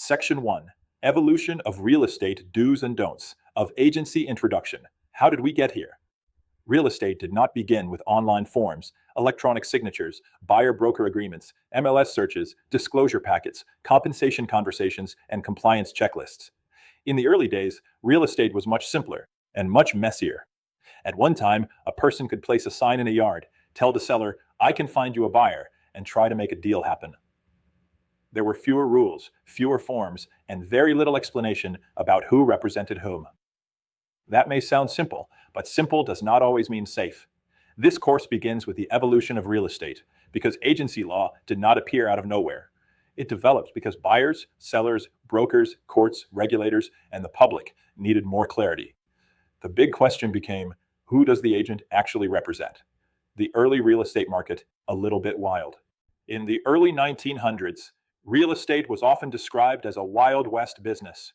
Section 1. Evolution of Real Estate Do's and Don'ts of Agency Introduction. How did we get here? Real estate did not begin with online forms, electronic signatures, buyer-broker agreements, MLS searches, disclosure packets, compensation conversations, and compliance checklists. In the early days, real estate was much simpler and much messier. At one time, a person could place a sign in a yard, tell the seller, "I can find you a buyer," and try to make a deal happen. There were fewer rules, fewer forms, and very little explanation about who represented whom. That may sound simple, but simple does not always mean safe. This course begins with the evolution of real estate, because agency law did not appear out of nowhere. It developed because buyers, sellers, brokers, courts, regulators, and the public needed more clarity. The big question became, who does the agent actually represent? The early real estate market, a little bit wild. In the early 1900s, real estate was often described as a Wild West business.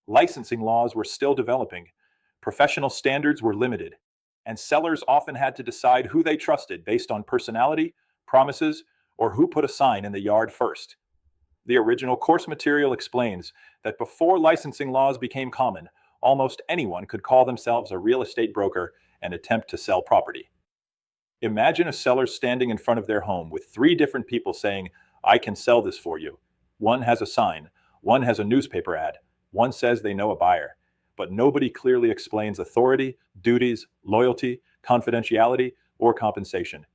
Licensing laws were still developing, professional standards were limited, and sellers often had to decide who they trusted based on personality, promises, or who put a sign in the yard first. The original course material explains that before licensing laws became common, almost anyone could call themselves a real estate broker and attempt to sell property. Imagine a seller standing in front of their home with 3 different people saying, "I can sell this for you." One has a sign, one has a newspaper ad, one says they know a buyer, but nobody clearly explains authority, duties, loyalty, confidentiality, or compensation.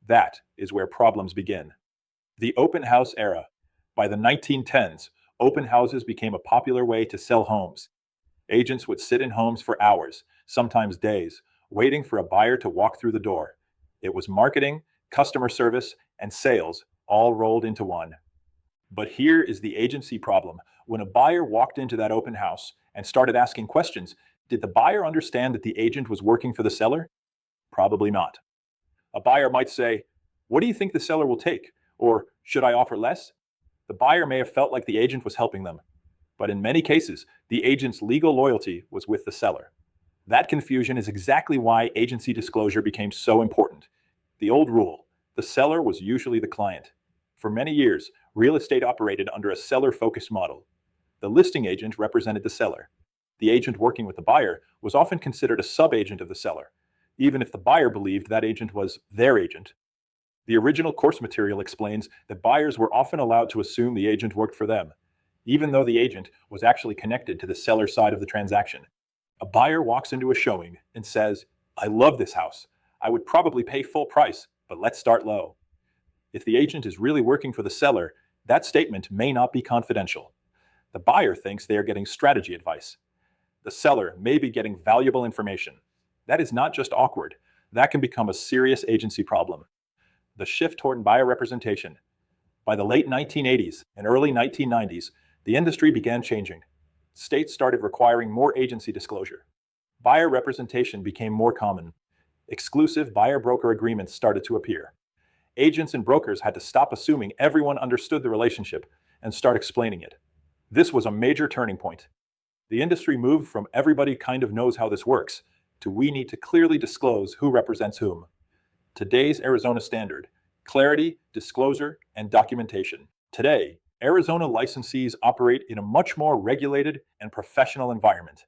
That is where problems begin. The open house era. By the 1910s, open houses became a popular way to sell homes. Agents would sit in homes for hours, sometimes days, waiting for a buyer to walk through the door. It was marketing, customer service, and sales all rolled into one. But here is the agency problem. When a buyer walked into that open house and started asking questions, did the buyer understand that the agent was working for the seller? Probably not. A buyer might say, "What do you think the seller will take?" Or, "Should I offer less?" The buyer may have felt like the agent was helping them, but in many cases, the agent's legal loyalty was with the seller. That confusion is exactly why agency disclosure became so important. The old rule, the seller was usually the client. For many years, real estate operated under a seller-focused model. The listing agent represented the seller. The agent working with the buyer was often considered a sub-agent of the seller, even if the buyer believed that agent was their agent. The original course material explains that buyers were often allowed to assume the agent worked for them, even though the agent was actually connected to the seller side of the transaction. A buyer walks into a showing and says, "I love this house. I would probably pay full price, but let's start low." If the agent is really working for the seller, that statement may not be confidential. The buyer thinks they are getting strategy advice. The seller may be getting valuable information. That is not just awkward. That can become a serious agency problem. The shift toward buyer representation. By the late 1980s and early 1990s, the industry began changing. States started requiring more agency disclosure. Buyer representation became more common. Exclusive buyer-broker agreements started to appear. Agents and brokers had to stop assuming everyone understood the relationship and start explaining it. This was a major turning point. The industry moved from "everybody kind of knows how this works" to "we need to clearly disclose who represents whom." Today's Arizona standard: clarity, disclosure, and documentation. Today, Arizona licensees operate in a much more regulated and professional environment.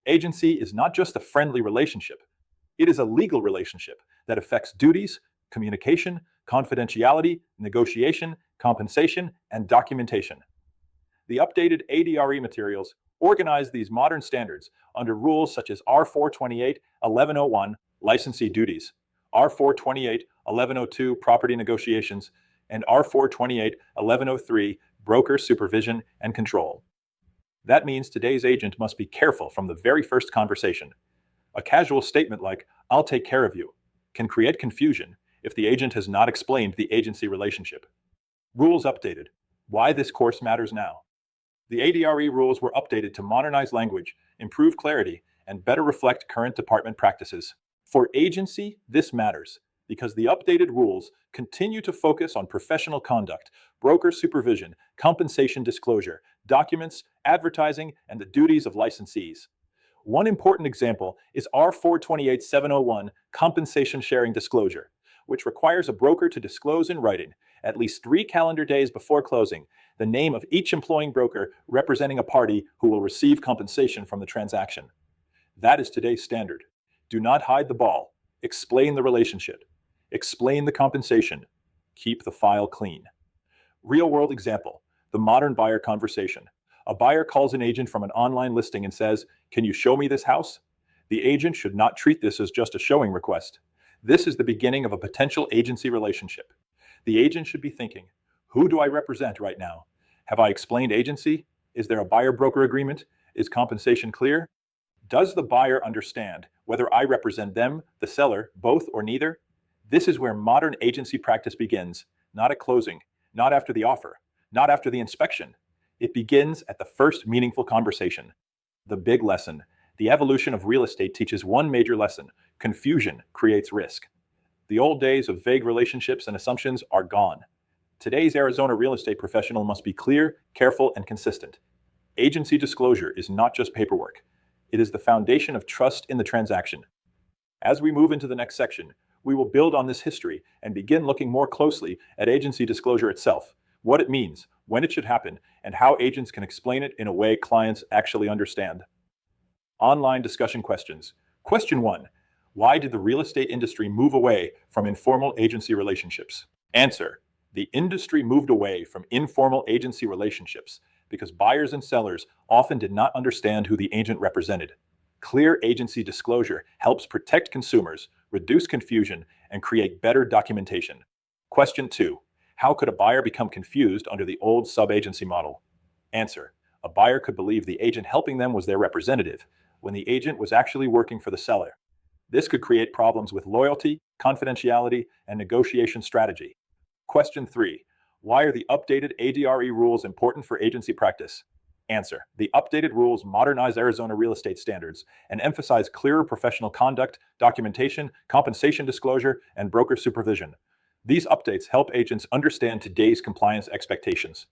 Agency is not just a friendly relationship. It is a legal relationship that affects duties, communication, confidentiality, negotiation, compensation, and documentation. The updated ADRE materials organize these modern standards under rules such as R428-1101, licensee duties, R428-1102, property negotiations, and R428-1103, broker supervision and control. That means today's agent must be careful from the very first conversation. A casual statement like, "I'll take care of you," can create confusion if the agent has not explained the agency relationship. Rules updated. Why this course matters now. The ADRE rules were updated to modernize language, improve clarity, and better reflect current department practices. For agency, this matters because the updated rules continue to focus on professional conduct, broker supervision, compensation disclosure, documents, advertising, and the duties of licensees. One important example is R428-701, compensation sharing disclosure, which requires a broker to disclose in writing at least 3 calendar days before closing, the name of each employing broker representing a party who will receive compensation from the transaction. That is today's standard. Do not hide the ball. Explain the relationship. Explain the compensation. Keep the file clean. Real-world example, the modern buyer conversation. A buyer calls an agent from an online listing and says, "Can you show me this house?" The agent should not treat this as just a showing request. This is the beginning of a potential agency relationship. The agent should be thinking, who do I represent right now? Have I explained agency? Is there a buyer-broker agreement? Is compensation clear? Does the buyer understand whether I represent them, the seller, both or neither? This is where modern agency practice begins, not at closing, not after the offer, not after the inspection. It begins at the first meaningful conversation. The big lesson. The evolution of real estate teaches one major lesson. Confusion creates risk. The old days of vague relationships and assumptions are gone. Today's Arizona real estate professional must be clear, careful, and consistent. Agency disclosure is not just paperwork. It is the foundation of trust in the transaction. As we move into the next section, we will build on this history and begin looking more closely at agency disclosure itself, what it means, when it should happen, and how agents can explain it in a way clients actually understand. Online discussion questions. Question 1. Why did the real estate industry move away from informal agency relationships? Answer. The industry moved away from informal agency relationships because buyers and sellers often did not understand who the agent represented. Clear agency disclosure helps protect consumers, reduce confusion, and create better documentation. Question 2. How could a buyer become confused under the old sub-agency model? Answer. A buyer could believe the agent helping them was their representative, when the agent was actually working for the seller. This could create problems with loyalty, confidentiality, and negotiation strategy. Question 3. Why are the updated ADRE rules important for agency practice? Answer. The updated rules modernize Arizona real estate standards and emphasize clearer professional conduct, documentation, compensation disclosure, and broker supervision. These updates help agents understand today's compliance expectations.